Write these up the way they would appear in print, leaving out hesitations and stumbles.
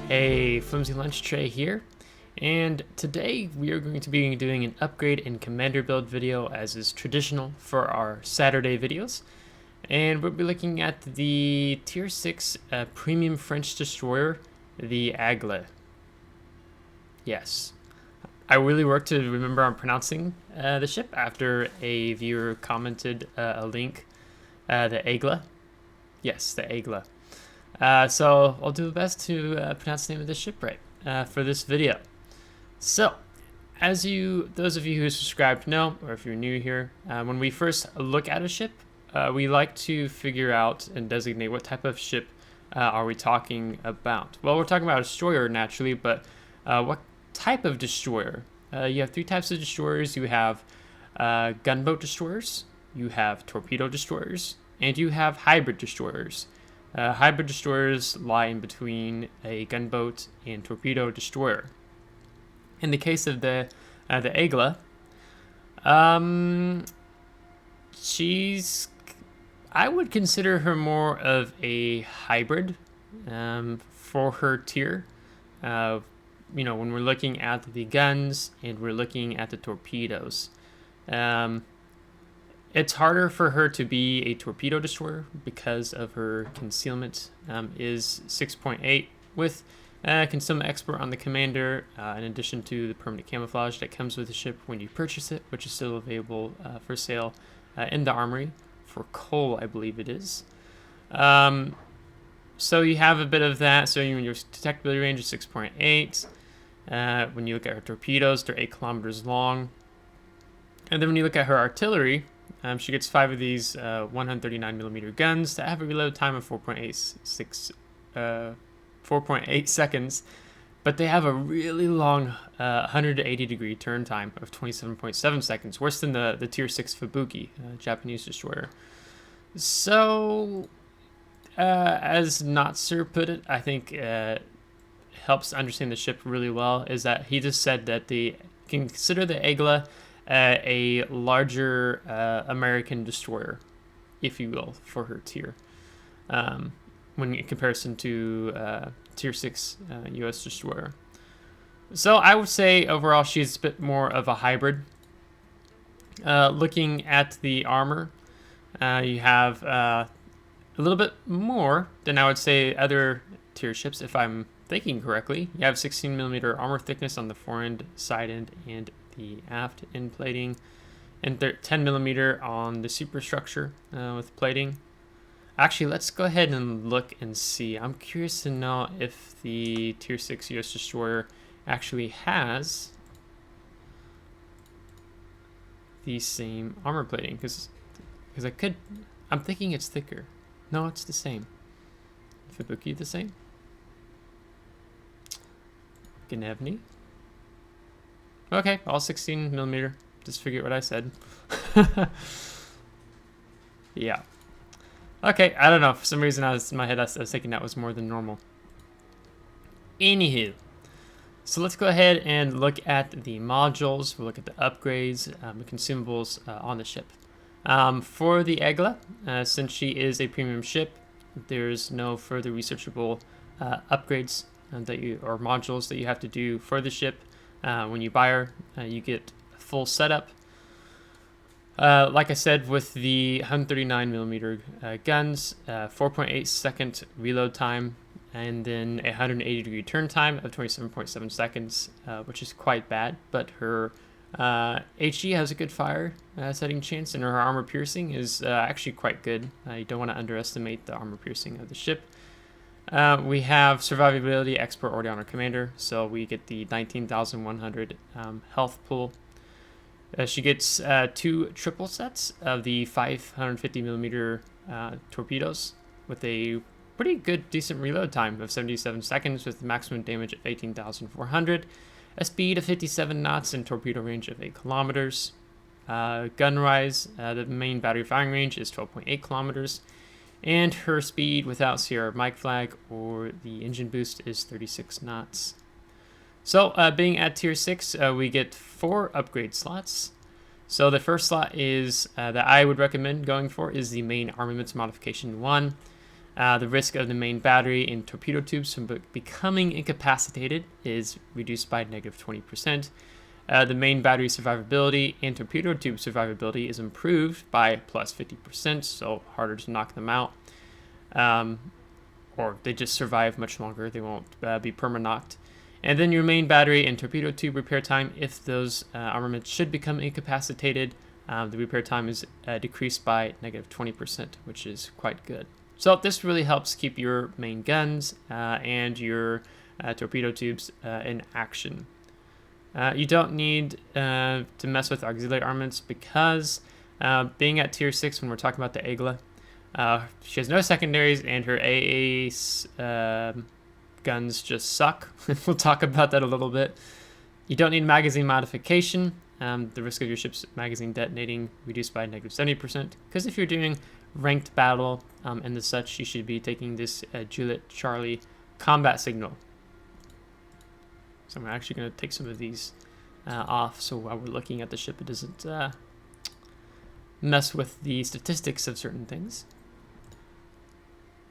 Hey, Flimsy Lunch Tray here, and today we are going to be doing an upgrade and commander build video as is traditional for our Saturday videos. And we'll be looking at the Tier 6 Premium French Destroyer, the Aigle. Yes, I really worked to remember on pronouncing the ship after a viewer commented a link, the Aigle. Yes, the Aigle. So I'll do the best to pronounce the name of this ship right for this video. So, as those of you who subscribed know, or if you're new here, when we first look at a ship, we like to figure out and designate what type of ship are we talking about. Well, we're talking about a destroyer naturally, but what type of destroyer? You have three types of destroyers. You have gunboat destroyers, you have torpedo destroyers, and you have hybrid destroyers. Hybrid destroyers lie in between a gunboat and torpedo destroyer. In the case of the Aigle, I would consider her more of a hybrid for her tier. When we're looking at the guns and we're looking at the torpedoes. It's harder for her to be a torpedo destroyer because of her concealment is 6.8 with concealment expert on the commander, in addition to the permanent camouflage that comes with the ship when you purchase it, which is still available for sale in the armory for coal, I believe it is. So you have a bit of that. So your detectability range is 6.8. When you look at her torpedoes, they're 8 kilometers long. And then when you look at her artillery, she gets 5 of these 139mm guns that have a reload time of 4.8 seconds, but they have a really long 180-degree turn time of 27.7 seconds, worse than the Tier 6 Fubuki, Japanese destroyer. So, as Natser put it, I think helps understand the ship really well, is that he just said that they can consider the Aigle a larger American destroyer, if you will, for her tier, when in comparison to Tier 6 U.S. destroyer. So I would say overall she's a bit more of a hybrid. Looking at the armor, you have a little bit more than I would say other tier ships, if I'm thinking correctly. You have 16mm armor thickness on the fore end, side end, and the aft end plating, and 10mm on the superstructure with plating. Actually, let's go ahead and look and see. I'm curious to know if the Tier 6 US destroyer actually has the same armor plating, because I'm thinking it's thicker. No, it's the same. Fubuki the same. Gnevny. Okay, all 16mm. Just forget what I said. Yeah. Okay, I don't know. For some reason, in my head, I was thinking that was more than normal. Anywho. So let's go ahead and look at the modules. We'll look at the upgrades, the consumables on the ship. For the Aigle, since she is a premium ship, there's no further researchable upgrades or modules that you have to do for the ship. When you buy her, you get a full setup. Like I said, with the 139mm guns, 4.8 second reload time, and then a 180-degree turn time of 27.7 seconds, which is quite bad. But her HE has a good fire setting chance, and her armor piercing is actually quite good. You don't want to underestimate the armor piercing of the ship. We have survivability expert already on our commander, so we get the 19,100 health pool. She gets 2 triple sets of the 550mm torpedoes with a pretty good, decent reload time of 77 seconds with maximum damage of 18,400, a speed of 57 knots, and torpedo range of 8 kilometers. Gun rise, the main battery firing range is 12.8 kilometers. And her speed without Sierra mic flag or the engine boost is 36 knots. So being at Tier 6, we get 4 upgrade slots. So the first slot is that I would recommend going for is the main armaments modification 1. The risk of the main battery in torpedo tubes from becoming incapacitated is reduced by -20%. The main battery survivability and torpedo tube survivability is improved by +50%, so harder to knock them out. Or they just survive much longer. They won't be perma-knocked. And then your main battery and torpedo tube repair time, if those armaments should become incapacitated, the repair time is decreased by -20%, which is quite good. So this really helps keep your main guns and your torpedo tubes in action. You don't need to mess with auxiliary armaments because being at tier 6 when we're talking about the Aigle, she has no secondaries and her AA guns just suck. We'll talk about that a little bit. You don't need magazine modification. The risk of your ship's magazine detonating reduced by -70%, because if you're doing ranked battle and the such, you should be taking this Juliet Charlie combat signal. So I'm actually going to take some of these off, so while we're looking at the ship, it doesn't mess with the statistics of certain things.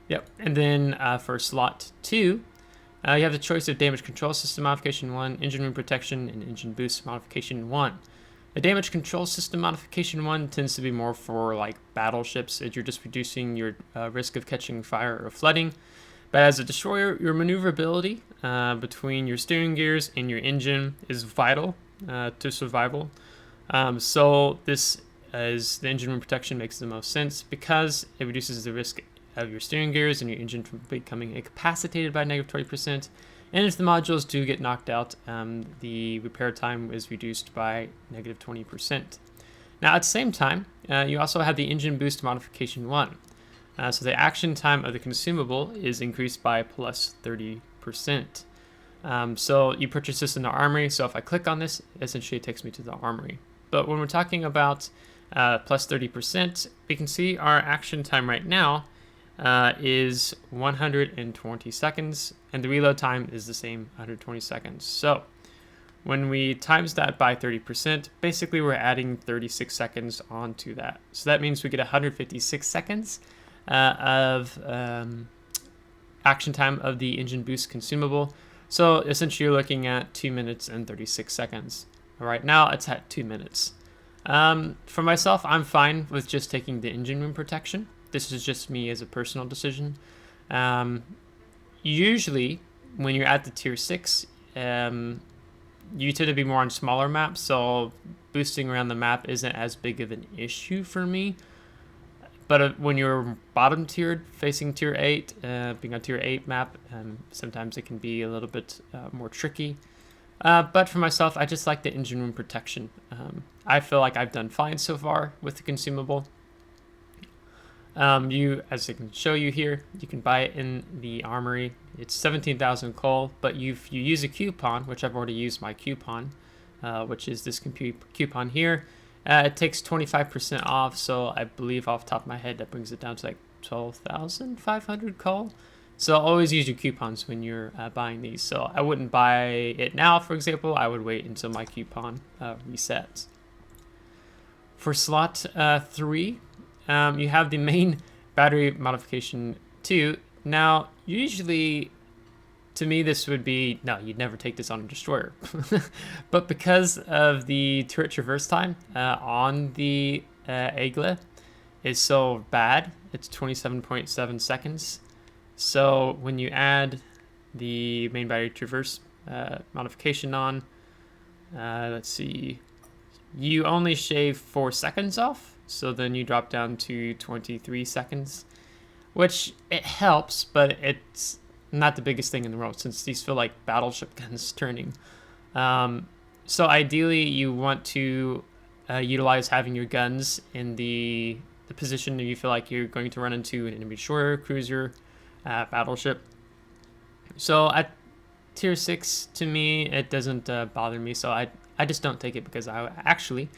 Yep, and then for slot 2, you have the choice of damage control system modification 1, engine room protection, and engine boost modification 1. The damage control system modification 1 tends to be more for like battleships, as you're just reducing your risk of catching fire or flooding. But as a destroyer, your maneuverability between your steering gears and your engine is vital to survival. So this as the engine room protection makes the most sense because it reduces the risk of your steering gears and your engine from becoming incapacitated by -20%. And if the modules do get knocked out, the repair time is reduced by -20%. Now at the same time, you also have the engine boost modification 1. So the action time of the consumable is increased by +30%. So you purchase this in the armory. So if I click on this, essentially it takes me to the armory. But when we're talking about +30%, we can see our action time right now is 120 seconds, and the reload time is the same, 120 seconds. So when we times that by 30%, basically we're adding 36 seconds onto that. So that means we get 156 seconds of action time of the engine boost consumable. So essentially you're looking at 2 minutes and 36 seconds. Right now it's at 2 minutes. For myself, I'm fine with just taking the engine room protection. This is just me as a personal decision. Usually when you're at the tier 6, you tend to be more on smaller maps, so boosting around the map isn't as big of an issue for me. But when you're bottom tiered, facing tier 8, being on tier 8 map, sometimes it can be a little bit more tricky. But for myself, I just like the engine room protection. I feel like I've done fine so far with the consumable. As I can show you here, you can buy it in the armory. It's 17,000 coal, but if you use a coupon, which I've already used my coupon, which is this coupon here, it takes 25% off, so I believe off the top of my head that brings it down to like 12,500 coal. So always use your coupons when you're buying these. So I wouldn't buy it now, for example. I would wait until my coupon resets. For slot 3, you have the main battery modification 2. Now, usually, to me, this would be, no, you'd never take this on a destroyer. But because of the turret traverse time on the Aigle is so bad, it's 27.7 seconds. So when you add the main battery traverse modification on, let's see, you only shave 4 seconds off. So then you drop down to 23 seconds, which it helps, but it's not the biggest thing in the world since these feel like battleship guns turning. So ideally you want to utilize having your guns in the position that you feel like you're going to run into an enemy destroyer, cruiser, battleship. So at tier 6, to me, it doesn't bother me. So I just don't take it because I actually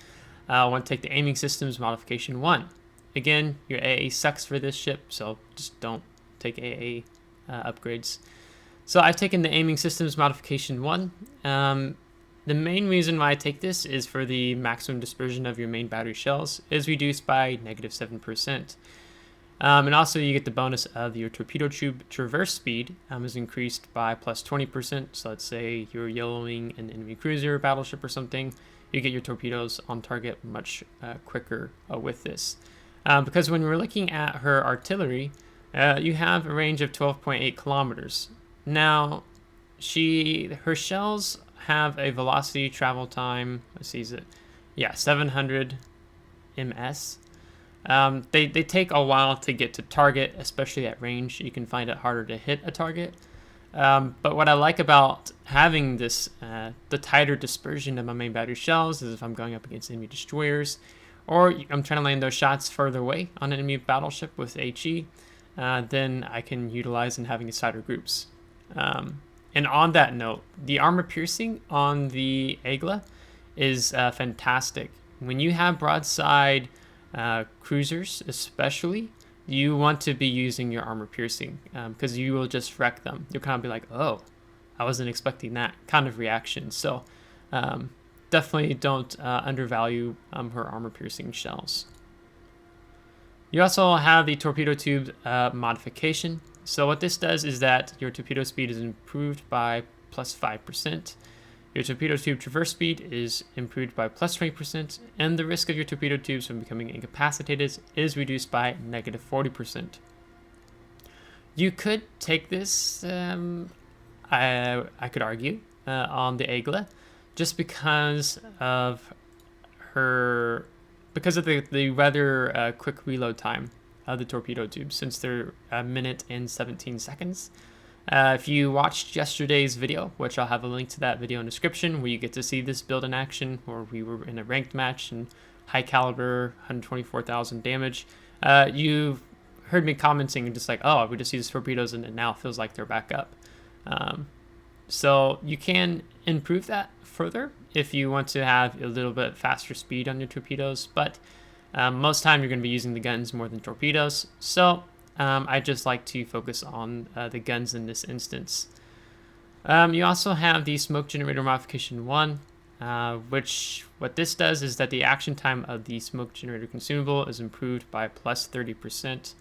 want to take the aiming systems modification 1. Again, your AA sucks for this ship, so just don't take AA upgrades. So I've taken the aiming systems modification 1. The main reason why I take this is for the maximum dispersion of your main battery shells is reduced by -7%. And also you get the bonus of your torpedo tube traverse speed is increased by plus 20%. So let's say you're yellowing an enemy cruiser, battleship, or something, you get your torpedoes on target much quicker with this. Because when we're looking at her artillery, you have a range of 12.8 kilometers. Now, her shells have a velocity travel time. Let's see, is it? Yeah, 700 ms. They take a while to get to target, especially at range. You can find it harder to hit a target. But what I like about having this, the tighter dispersion of my main battery shells, is if I'm going up against enemy destroyers, or I'm trying to land those shots further away on an enemy battleship with HE, then I can utilize in having tighter groups. And on that note, the armor piercing on the Aigle is fantastic. When you have broadside cruisers, especially, you want to be using your armor piercing because you will just wreck them. You'll kind of be like, oh, I wasn't expecting that kind of reaction. So definitely don't undervalue her armor piercing shells. You also have the torpedo tube modification. So what this does is that your torpedo speed is improved by plus 5%. Your torpedo tube traverse speed is improved by plus 20%, and the risk of your torpedo tubes from becoming incapacitated is reduced by negative 40%. You could take this, I could argue, on the Aigle, just because of the rather quick reload time of the torpedo tubes, since they're a minute and 17 seconds. If you watched yesterday's video, which I'll have a link to that video in the description, where you get to see this build in action, where we were in a ranked match and high caliber, 124,000 damage, you heard me commenting and just like, oh, we just use torpedoes and it now feels like they're back up. So you can improve that further if you want to have a little bit faster speed on your torpedoes, but most time you're going to be using the guns more than torpedoes. So I just like to focus on the guns in this instance. You also have the smoke generator modification 1, which what this does is that the action time of the smoke generator consumable is improved by plus 30%.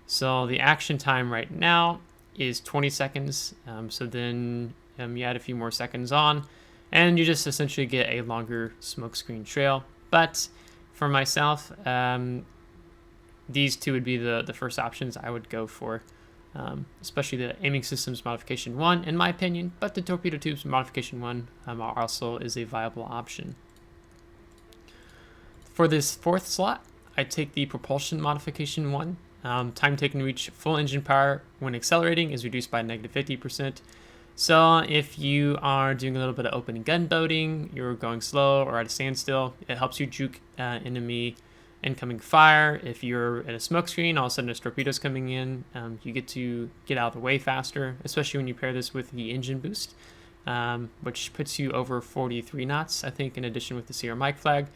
So the action time right now is 20 seconds. So then you add a few more seconds on, and you just essentially get a longer smoke screen trail. But for myself, these two would be the first options I would go for, especially the aiming systems modification 1, in my opinion, but the torpedo tubes modification 1 also is a viable option. For this fourth slot, I take the propulsion modification 1. Time taken to reach full engine power when accelerating is reduced by negative 50%. So if you are doing a little bit of open gun boating, you're going slow or at a standstill, it helps you juke enemy incoming fire. If you're at a smoke screen, all of a sudden there's torpedoes coming in, you get to get out of the way faster, especially when you pair this with the engine boost, which puts you over 43 knots, I think, in addition with the CR mic flag.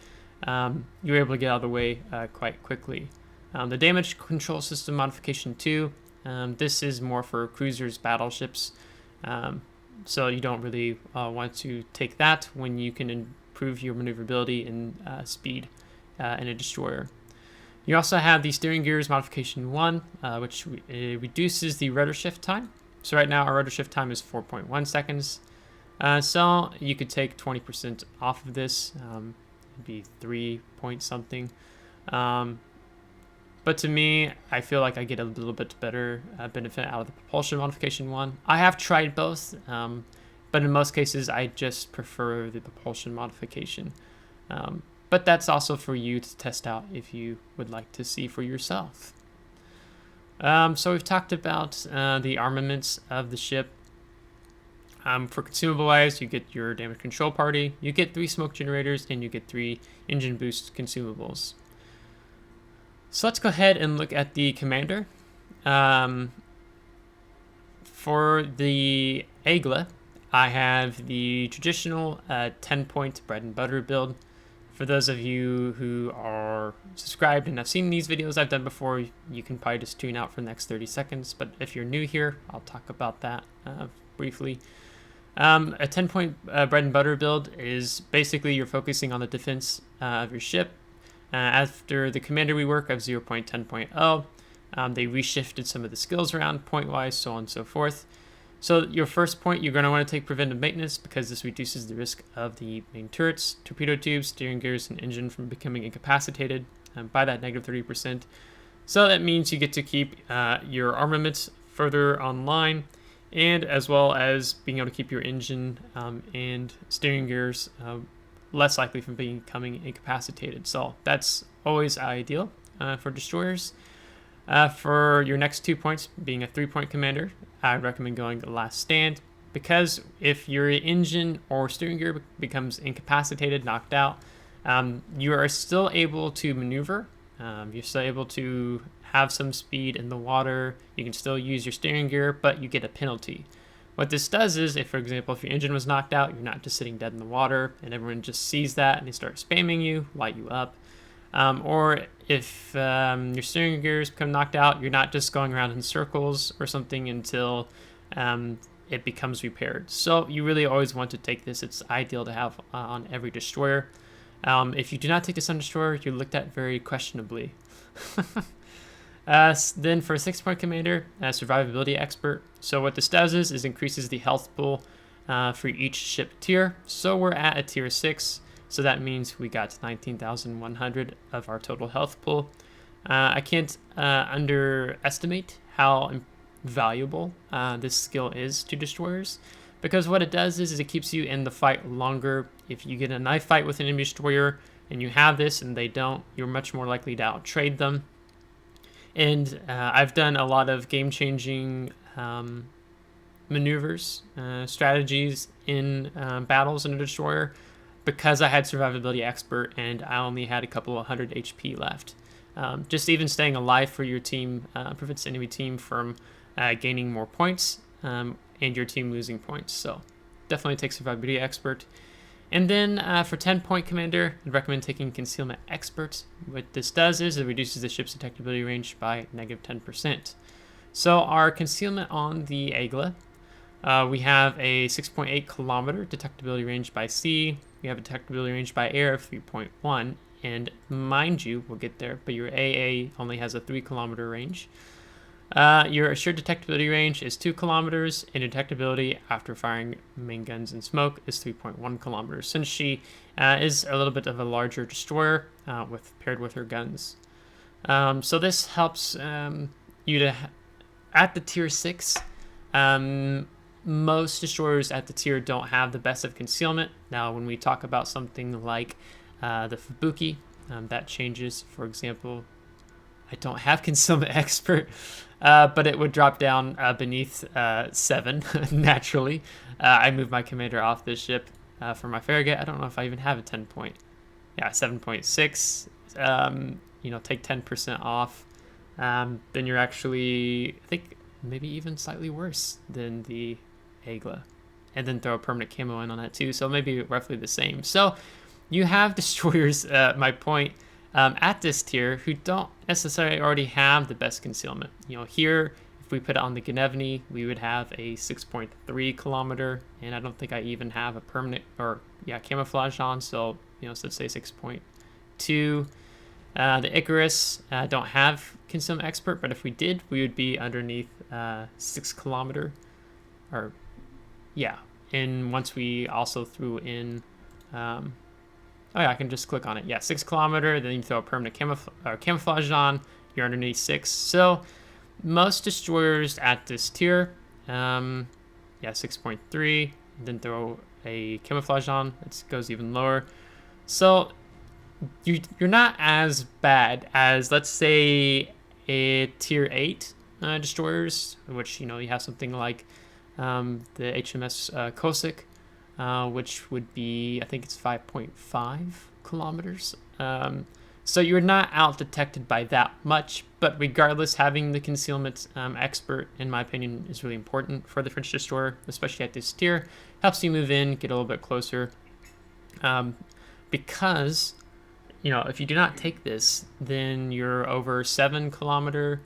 You're able to get out of the way quite quickly. The damage control system modification 2, this is more for cruisers, battleships, so you don't really want to take that when you can improve your maneuverability and speed in a destroyer. You also have the steering gears modification 1, which reduces the rudder shift time. So right now our rudder shift time is 4.1 seconds. So you could take 20% off of this, it'd be 3 point something. But to me, I feel like I get a little bit better benefit out of the propulsion modification 1. I have tried both, but in most cases I just prefer the propulsion modification. But that's also for you to test out if you would like to see for yourself. So we've talked about the armaments of the ship. For consumable wise, you get your damage control party, you get 3 smoke generators, and you get 3 engine boost consumables. So let's go ahead and look at the commander. For the Aigle, I have the traditional 10-point bread and butter build. For those of you who are subscribed and have seen these videos I've done before, you can probably just tune out for the next 30 seconds. But if you're new here, I'll talk about that briefly. A 10-point bread and butter build is basically you're focusing on the defense of your ship. After the commander rework of 0.10.0, They reshifted some of the skills around point-wise, so on and so forth. So your first point, you're going to want to take preventive maintenance because this reduces the risk of the main turrets, torpedo tubes, steering gears, and engine from becoming incapacitated by that negative 30%. So that means you get to keep your armaments further online, and as well as being able to keep your engine and steering gears less likely from becoming incapacitated. So that's always ideal for destroyers. For your next 2 points, being a 3-point commander, I recommend going last stand, because if your engine or steering gear becomes incapacitated, knocked out, you are still able to maneuver. You're still able to have some speed in the water. You can still use your steering gear, but you get a penalty. What this does is, if, for example, if your engine was knocked out, you're not just sitting dead in the water and everyone just sees that and they start spamming you, light you up. Or if your steering gears become knocked out, you're not just going around in circles or something until it becomes repaired. So you really always want to take this. It's ideal to have on every destroyer. If you do not take this on destroyer, you're looked at very questionably. Then for a 6-point commander, survivability expert. So what this does is increases the health pool for each ship tier. So we're at a tier 6. So that means we got 19,100 of our total health pool. I can't underestimate how valuable this skill is to destroyers, because what it does is it keeps you in the fight longer. If you get a knife fight with an enemy destroyer and you have this and they don't, you're much more likely to outtrade them. And I've done a lot of game-changing maneuvers, strategies in battles in a destroyer, because I had survivability expert and I only had a couple of 100 HP left. Just even staying alive for your team prevents the enemy team from gaining more points and your team losing points. So definitely take survivability expert. And then for 10-point commander, I'd recommend taking concealment expert. What this does is it reduces the ship's detectability range by negative 10%. So our concealment on the Aigle, we have a 6.8 kilometer detectability range by sea. We have a detectability range by air of 3.1, and mind you, we'll get there, but your AA only has a 3-kilometer range. Your assured detectability range is 2 kilometers, and detectability after firing main guns and smoke is 3.1 kilometers, since she is a little bit of a larger destroyer paired with her guns. So this helps you to, at the tier 6, most destroyers at the tier don't have the best of concealment. Now, when we talk about something like the Fubuki, that changes. For example, I don't have concealment expert, but it would drop down beneath 7 naturally. I moved my commander off this ship for my Farragut. I don't know if I even have a 10-point. Yeah, 7.6. Take 10% off. Then you're actually, I think, maybe even slightly worse than the Aigle, and then throw a permanent camo in on that too, so maybe roughly the same. So you have destroyers, my point, at this tier who don't necessarily already have the best concealment. Here, if we put it on the Gnevny, we would have a 6.3 kilometer, and I don't think I even have a permanent camouflage on, so so let's say 6.2. The Icarus don't have concealment expert, but if we did, we would be underneath 6 kilometer, or and once we also threw in I can just click on it. 6 kilometer, then you throw a permanent camouflage on, you're underneath 6. So most destroyers at this tier 6.3, then throw a camouflage on, it goes even lower. So you're not as bad as, let's say, a tier 8 destroyers, which you have something like the HMS Kosik, which would be, I think it's 5.5 kilometers. So you're not out detected by that much, but regardless, having the concealment expert, in my opinion, is really important for the French destroyer, especially at this tier. Helps you move in, get a little bit closer, because if you do not take this, then you're over 7 kilometer,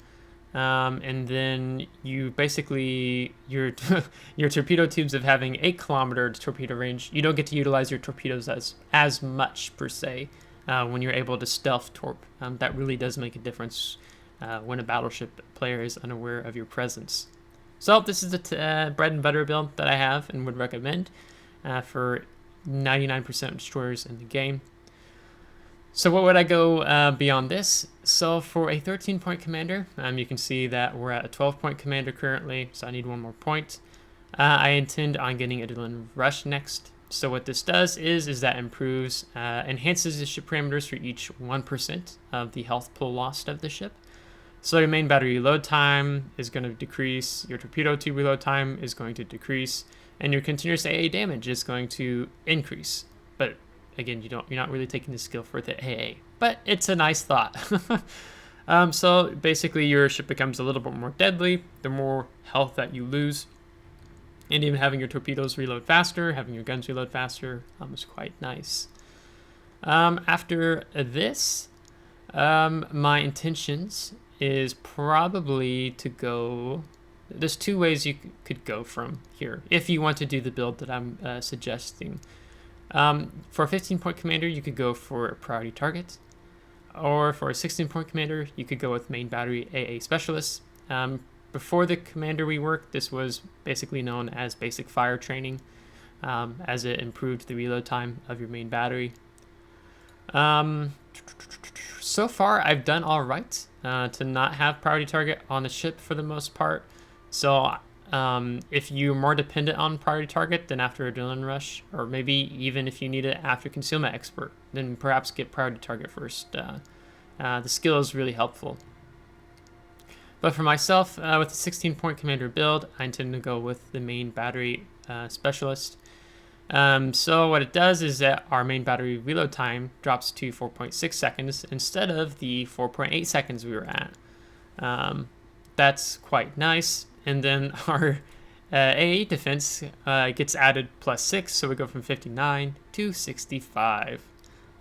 and then you basically, your torpedo tubes of having 8 kilometer torpedo range, you don't get to utilize your torpedoes as much per se when you're able to stealth torp. That really does make a difference when a battleship player is unaware of your presence. So this is the bread and butter build that I have and would recommend for 99% of destroyers in the game. So what would I go beyond this? So for a 13-point commander, you can see that we're at a 12-point commander currently, so I need one more point. I intend on getting Adrenaline Rush next. So what this does is that improves, enhances the ship parameters for each 1% of the health pool lost of the ship. So your main battery reload time is going to decrease, your torpedo tube reload time is going to decrease, and your continuous AA damage is going to increase. But again, you're not really taking the skill for the AA, but it's a nice thought. So basically your ship becomes a little bit more deadly the more health that you lose. And even having your torpedoes reload faster, having your guns reload faster is quite nice. After this, my intentions is probably to go... There's two ways you could go from here if you want to do the build that I'm suggesting. For a 15-point commander, you could go for a priority target. Or for a 16-point commander, you could go with main battery AA specialist. Before the commander rework, this was basically known as basic fire training, as it improved the reload time of your main battery. So far, I've done all right to not have priority target on the ship for the most part. So if you're more dependent on priority target than after Adrenaline Rush, or maybe even if you need it after Concealment Expert, then perhaps get priority target first. The skill is really helpful. But for myself, with the 16-point commander build, I intend to go with the main battery specialist. So what it does is that our main battery reload time drops to 4.6 seconds instead of the 4.8 seconds we were at. That's quite nice. And then our AA defense gets added +6, so we go from 59 to 65.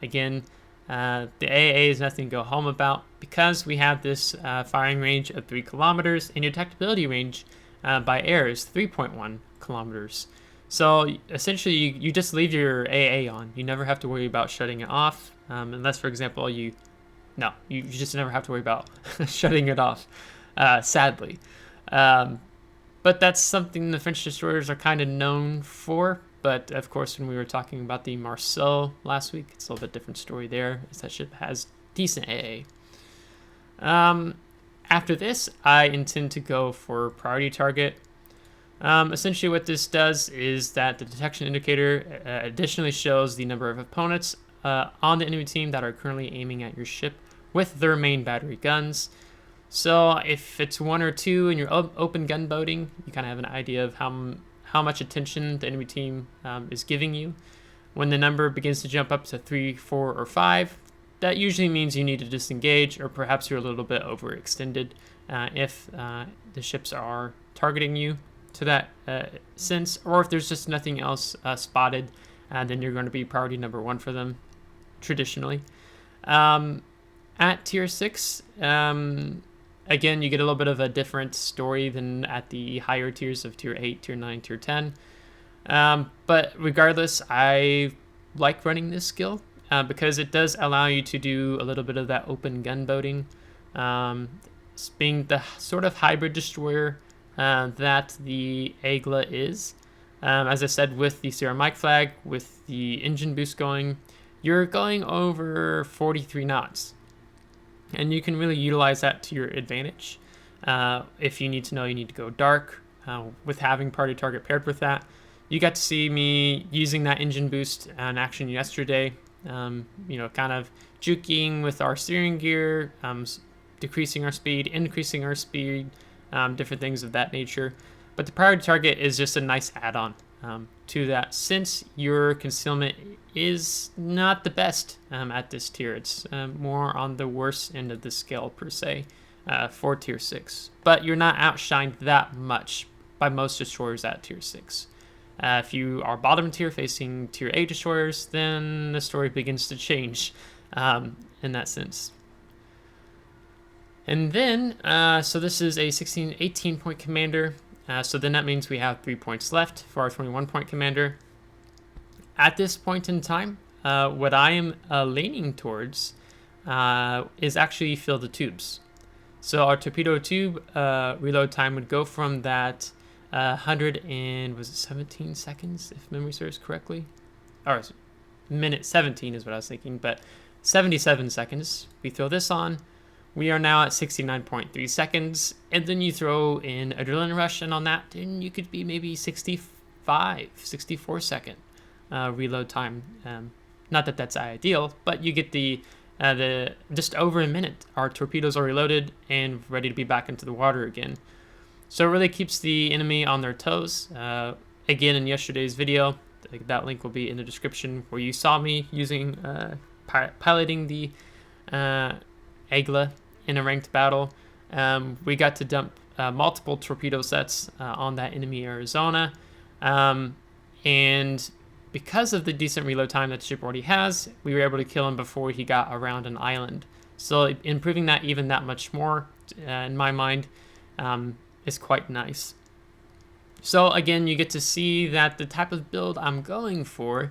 Again, the AA is nothing to go home about because we have this firing range of 3 kilometers and your detectability range by air is 3.1 kilometers. So essentially you just leave your AA on. You never have to worry about shutting it off unless, for example, you just never have to worry about shutting it off, sadly. But that's something the French destroyers are kind of known for. But of course, when we were talking about the Marceau last week, it's a little bit different story there, as that ship has decent AA. After this, I intend to go for priority target. Essentially what this does is that the detection indicator additionally shows the number of opponents on the enemy team that are currently aiming at your ship with their main battery guns. So if it's 1 or 2 and you're open gunboating, you kind of have an idea of how much attention the enemy team is giving you. When the number begins to jump up to 3, 4, or 5, that usually means you need to disengage, or perhaps you're a little bit overextended if the ships are targeting you to that sense, or if there's just nothing else spotted, then you're going to be priority number 1 for them, traditionally. At tier 6, again, you get a little bit of a different story than at the higher tiers of tier 8, tier 9, tier 10. But regardless, I like running this skill because it does allow you to do a little bit of that open gunboating. Being the sort of hybrid destroyer that the Aigle is. As I said, with the Sierra Mike flag, with the engine boost going, you're going over 43 knots. And you can really utilize that to your advantage. If you need to know you need to go dark, with having priority target paired with that. You got to see me using that engine boost in action yesterday. Kind of juking with our steering gear, decreasing our speed, increasing our speed, different things of that nature. But the priority target is just a nice add-on to that, since your concealment is not the best at this tier. It's more on the worst end of the scale per se for tier 6. But you're not outshined that much by most destroyers at tier 6. If you are bottom tier facing tier 8 destroyers, then the story begins to change in that sense. And then, so this is a 18 point commander. So then that means we have 3 points left for our 21-point commander. At this point in time, what I am leaning towards is actually fill the tubes. So our torpedo tube reload time would go from that 17 seconds, if memory serves correctly? Or minute 17 is what I was thinking, but 77 seconds. We throw this on. We are now at 69.3 seconds, and then you throw in Adrenaline Rush, and on that, then you could be maybe 65, 64 second reload time. Not that that's ideal, but you get the just over a minute. Our torpedoes are reloaded and ready to be back into the water again. So it really keeps the enemy on their toes. Again, in yesterday's video, that link will be in the description, where you saw me using piloting the Aigle in a ranked battle. We got to dump multiple torpedo sets on that enemy Arizona, and because of the decent reload time that the ship already has, we were able to kill him before he got around an island. So improving that even that much more, in my mind, is quite nice. So again, you get to see that the type of build I'm going for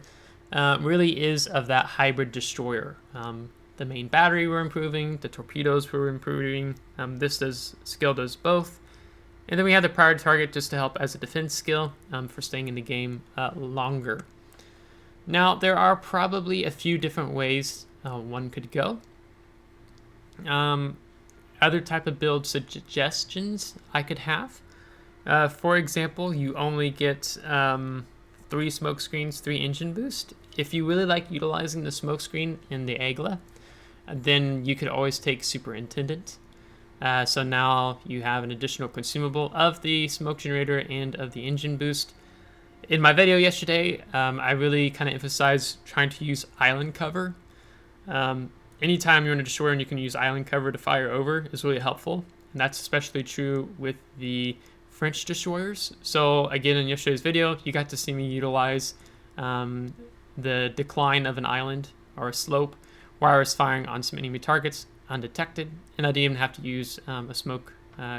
really is of that hybrid destroyer. The main battery we're improving, the torpedoes we're improving. This skill does both. And then we have the priority target just to help as a defense skill for staying in the game longer. Now, there are probably a few different ways one could go. Other type of build suggestions I could have. For example, you only get 3 smoke screens, 3 engine boost. If you really like utilizing the smoke screen in the Aigle, then you could always take Superintendent. So now you have an additional consumable of the smoke generator and of the engine boost. In my video yesterday, I really kind of emphasized trying to use island cover. Anytime you're in a destroyer and you can use island cover to fire over is really helpful. And that's especially true with the French destroyers. So again, in yesterday's video, you got to see me utilize the decline of an island or a slope while I was firing on some enemy targets undetected, and I didn't even have to use a smoke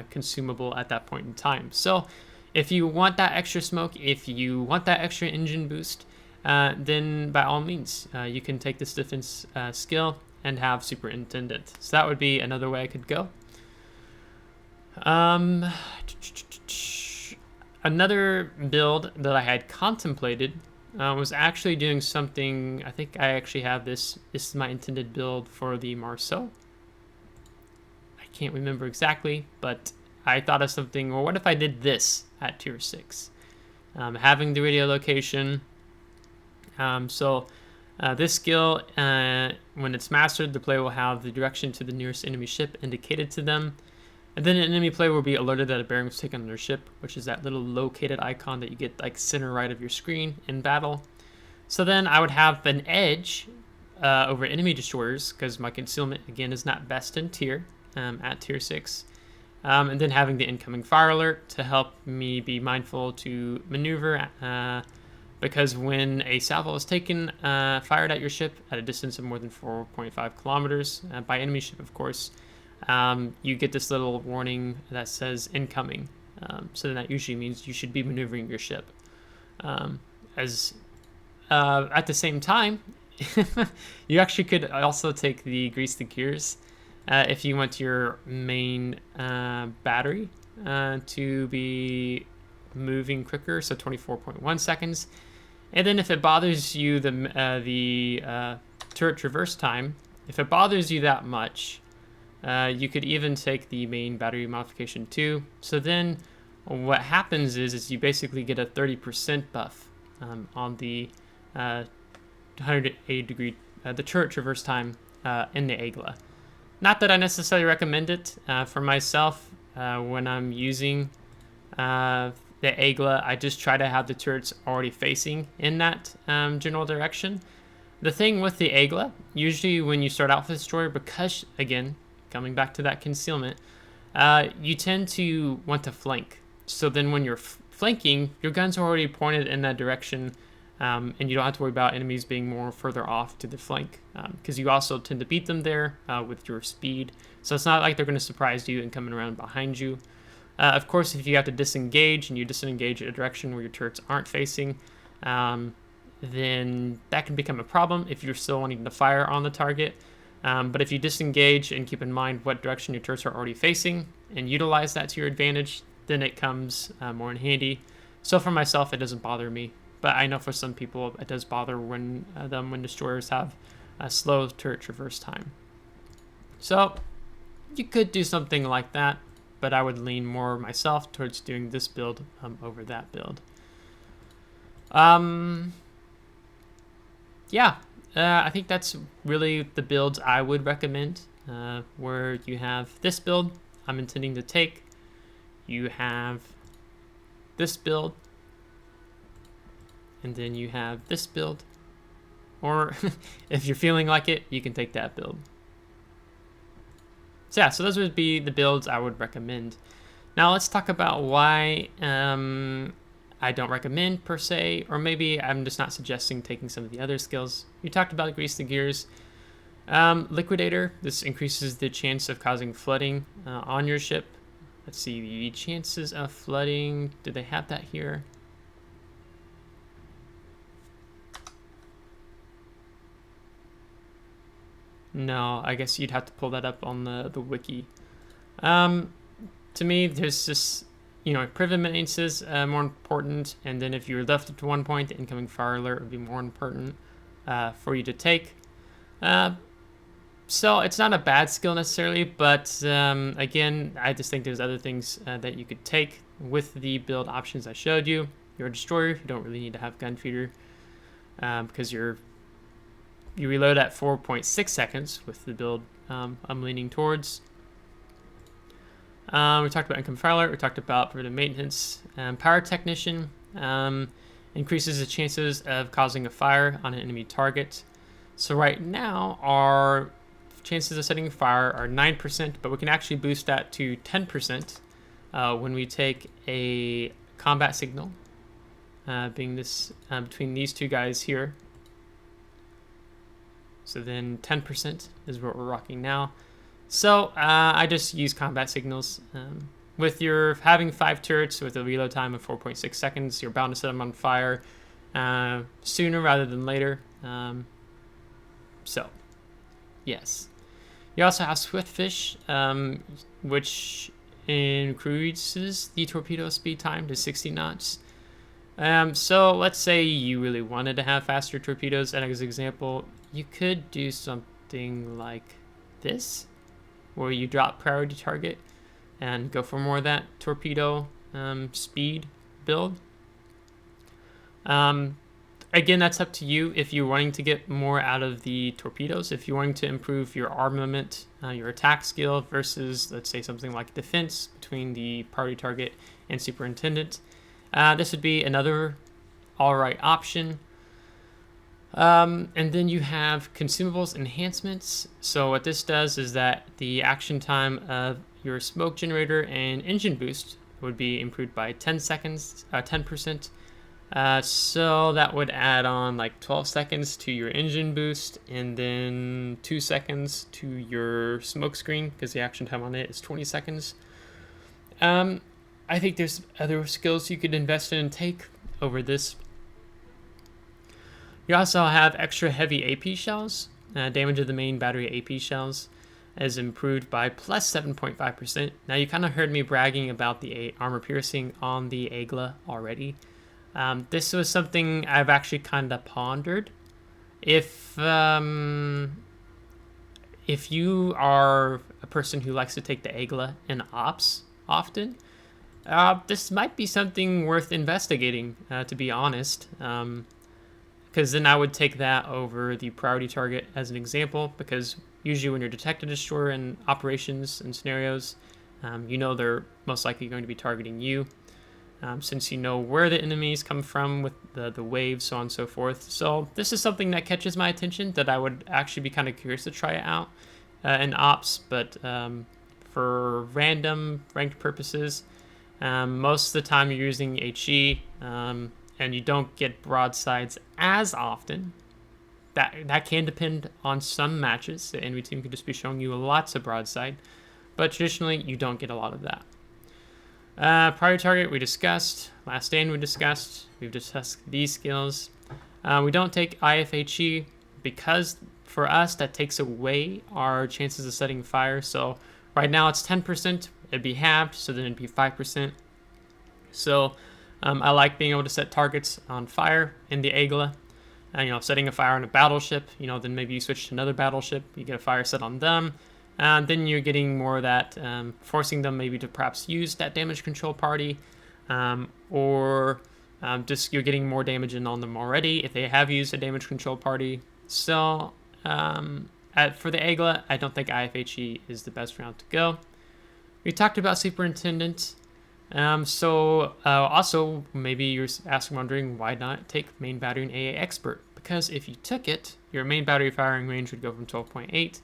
consumable at that point in time. So if you want that extra smoke, if you want that extra engine boost, then by all means, you can take this defense skill and have Superintendent. So that would be another way I could go. Another build that I had contemplated was actually doing something. I think I actually have this. This is my intended build for the Marceau. I can't remember exactly, but I thought of something. Well, what if I did this at tier 6? Having the radio location. This skill, when it's mastered, the player will have the direction to the nearest enemy ship indicated to them. And then an enemy player will be alerted that a bearing was taken on their ship, which is that little located icon that you get like center right of your screen in battle. So then I would have an edge over enemy destroyers, because my concealment, again, is not best in tier at tier 6. And then having the incoming fire alert to help me be mindful to maneuver, because when a salvo is taken, fired at your ship at a distance of more than 4.5 kilometers, by enemy ship, of course, you get this little warning that says incoming. So then that usually means you should be maneuvering your ship. At the same time, you actually could also take the grease the gears if you want your main battery to be moving quicker, so 24.1 seconds. And then if it bothers you, the turret traverse time, if it bothers you that much, you could even take the main battery modification too. So then what happens is you basically get a 30% buff on the 180 degree, the turret traverse time in the Aigle. Not that I necessarily recommend it for myself. When I'm using the Aigle, I just try to have the turrets already facing in that general direction. The thing with the Aigle, usually when you start out with the destroyer, because, again, coming back to that concealment, you tend to want to flank. So then when you're flanking, your guns are already pointed in that direction, and you don't have to worry about enemies being more further off to the flank, because you also tend to beat them there with your speed. So it's not like they're going to surprise you and coming around behind you. Of course, if you have to disengage and you disengage in a direction where your turrets aren't facing, then that can become a problem if you're still wanting to fire on the target. But if you disengage and keep in mind what direction your turrets are already facing and utilize that to your advantage, then it comes more in handy. So for myself, it doesn't bother me. But I know for some people, it does bother when destroyers have a slow turret traverse time. So you could do something like that, but I would lean more myself towards doing this build over that build. Yeah, I think that's really the builds I would recommend, where you have this build I'm intending to take, you have this build, and then you have this build, or if you're feeling like it, you can take that build. So yeah, so those would be the builds I would recommend. Now let's talk about why I don't recommend per se, or maybe I'm just not suggesting taking some of the other skills. You talked about Grease the Gears. Liquidator, this increases the chance of causing flooding on your ship. Let's see, the chances of flooding, do they have that here? No, I guess you'd have to pull that up on the wiki. To me, there's just, privet maintenance is more important, and then if you're left to one point, the incoming fire alert would be more important for you to take. So it's not a bad skill necessarily, but again, I just think there's other things that you could take with the build options I showed you. You're a destroyer, you don't really need to have gun feeder because you reload at 4.6 seconds with the build I'm leaning towards. We talked about income fire alert, we talked about preventive maintenance. Power technician increases the chances of causing a fire on an enemy target. So right now our chances of setting fire are 9%, but we can actually boost that to 10% when we take a combat signal, being this between these two guys here. So then 10% is what we're rocking now. So I just use combat signals. With your having 5 turrets with a reload time of 4.6 seconds, you're bound to set them on fire sooner rather than later. So, yes. You also have Swiftfish, which increases the torpedo speed time to 60 knots. So let's say you really wanted to have faster torpedoes. And as an example, you could do something like this, where you drop priority target and go for more of that torpedo speed build. Again, that's up to you if you're wanting to get more out of the torpedoes. If you're wanting to improve your armament, your attack skill versus, let's say, something like defense between the priority target and superintendent, this would be another alright option. And then you have consumables enhancements. So what this does is that the action time of your smoke generator and engine boost would be improved by 10%. So that would add on like 12 seconds to your engine boost, and then 2 seconds to your smoke screen, because the action time on it is 20 seconds. I think there's other skills you could invest in and take over this. You also have extra heavy AP shells. Damage of the main battery AP shells is improved by plus 7.5%. Now you kind of heard me bragging about the armor piercing on the Aigle already. This was something I've actually kind of pondered. If you are a person who likes to take the Aigle in ops often, this might be something worth investigating, to be honest. Because then I would take that over the priority target as an example, because usually when you're detected destroyer in operations and scenarios, they're most likely going to be targeting you. Since you know where the enemies come from with the waves, so on and so forth. So this is something that catches my attention that I would actually be kind of curious to try it out in ops, but for random ranked purposes, most of the time you're using HE, and you don't get broadsides as often. That can depend on some matches. The enemy team could just be showing you lots of broadside, but traditionally you don't get a lot of that. Priority target we discussed, last stand we discussed, we've discussed these skills. We don't take IFHE because for us, that takes away our chances of setting fire. So right now it's 10%, it'd be halved, so then it'd be 5%. So I like being able to set targets on fire in the Aigle. Setting a fire on a battleship, then maybe you switch to another battleship, you get a fire set on them, and then you're getting more of that, forcing them maybe to perhaps use that damage control party, or just you're getting more damage in on them already if they have used a damage control party. So for the Aigle, I don't think IFHE is the best route to go. We talked about Superintendent. Also, maybe you're wondering why not take main battery and AA Expert? Because if you took it, your main battery firing range would go from 12.8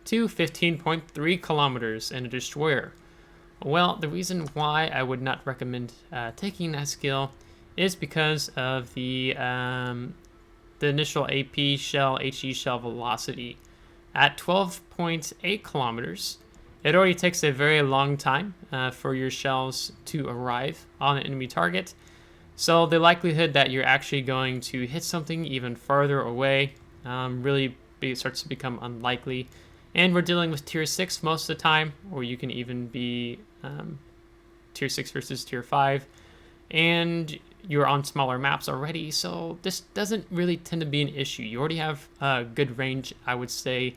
to 15.3 kilometers in a destroyer. Well, the reason why I would not recommend taking that skill is because of the initial AP shell, HE shell velocity. At 12.8 kilometers, it already takes a very long time for your shells to arrive on an enemy target. So the likelihood that you're actually going to hit something even farther away starts to become unlikely. And we're dealing with tier 6 most of the time, or you can even be tier 6 versus tier 5. And you're on smaller maps already, so this doesn't really tend to be an issue. You already have good range, I would say,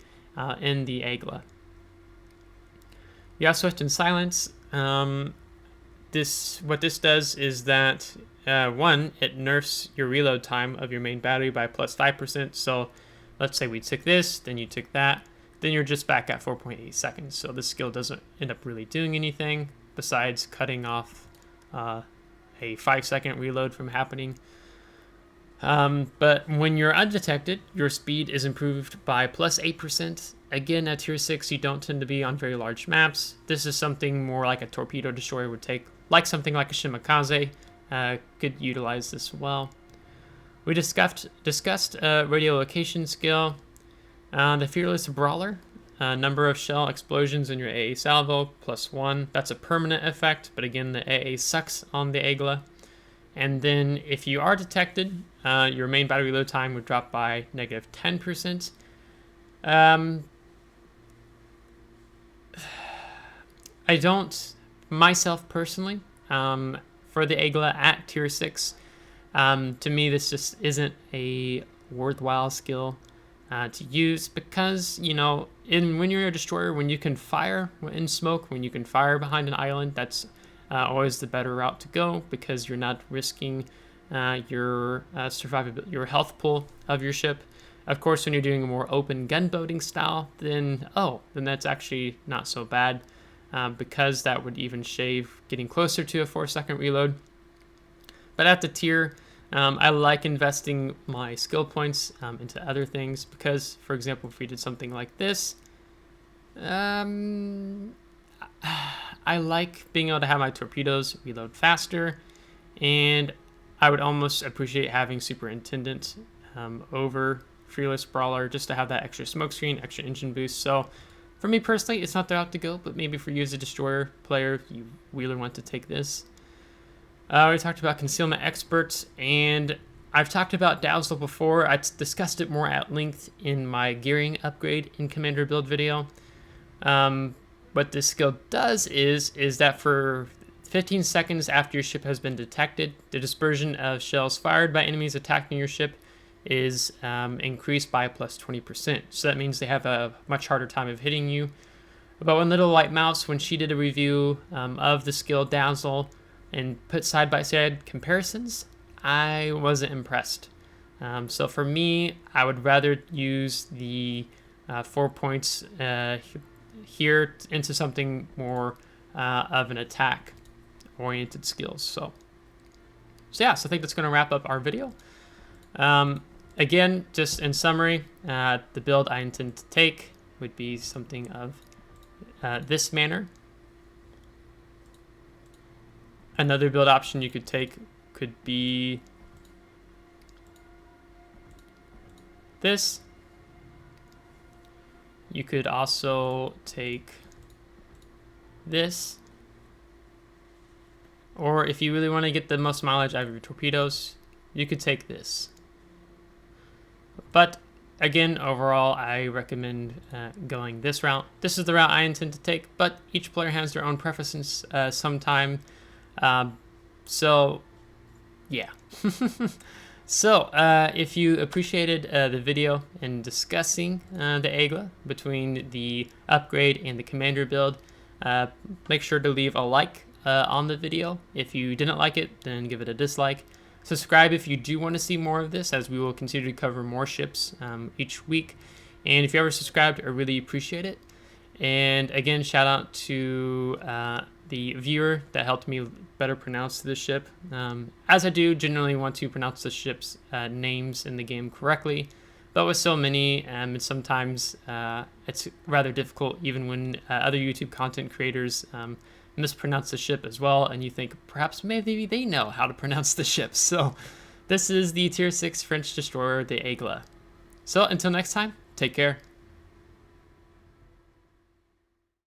in the Aigle. Yeah, Swift and Silence. What this does is that one, it nerfs your reload time of your main battery by plus 5%. So let's say we took this, then you took that, then you're just back at 4.8 seconds. So this skill doesn't end up really doing anything besides cutting off a 5-second reload from happening. But when you're undetected, your speed is improved by plus 8%. Again, at tier 6, you don't tend to be on very large maps. This is something more like a torpedo destroyer would take, like something like a Shimakaze could utilize this well. We discussed radio location skill. The Fearless Brawler, number of shell explosions in your AA salvo, +1. That's a permanent effect, but again, the AA sucks on the Aigle. And then if you are detected, your main battery load time would drop by -10%. I don't, myself personally, for the Aigle at tier 6, to me this just isn't a worthwhile skill to use because, when you're a destroyer, when you can fire in smoke, when you can fire behind an island, that's always the better route to go because you're not risking your survivability, your health pool of your ship. Of course, when you're doing a more open gunboating style, then that's actually not so bad because that would even shave getting closer to a 4-second reload. But at the tier, I like investing my skill points into other things because, for example, if we did something like this, I like being able to have my torpedoes reload faster, and I would almost appreciate having Superintendent over Fearless Brawler just to have that extra smoke screen, extra engine boost. So for me personally, it's not the route to go, but maybe for you as a destroyer player, you really want to take this. We talked about Concealment Experts, and I've talked about Dazzle before. I discussed it more at length in my gearing upgrade in Commander build video. What this skill does is that for 15 seconds after your ship has been detected, the dispersion of shells fired by enemies attacking your ship is increased by plus 20%. So that means they have a much harder time of hitting you. But when Little White Mouse, when she did a review of the skill Dazzle and put side-by-side comparisons, I wasn't impressed. So for me, I would rather use the 4 points here into something more of an attack-oriented skills. So I think that's going to wrap up our video. Again, just in summary, the build I intend to take would be something of this manner. Another build option you could take could be this. You could also take this. Or if you really want to get the most mileage out of your torpedoes, you could take this. But again, overall, I recommend going this route. This is the route I intend to take, but each player has their own preferences sometime. So, yeah. So, if you appreciated the video and discussing the Aigle between the upgrade and the commander build, make sure to leave a like on the video. If you didn't like it, then give it a dislike. Subscribe if you do want to see more of this, as we will continue to cover more ships each week. And if you ever subscribed, I really appreciate it. And again, shout out to the viewer that helped me better pronounce this ship, as I do generally want to pronounce the ship's names in the game correctly, but with so many, sometimes it's rather difficult, even when other YouTube content creators mispronounce the ship as well, and you think perhaps maybe they know how to pronounce the ship. So this is the Tier 6 French destroyer, the Aigle. So until next time, take care.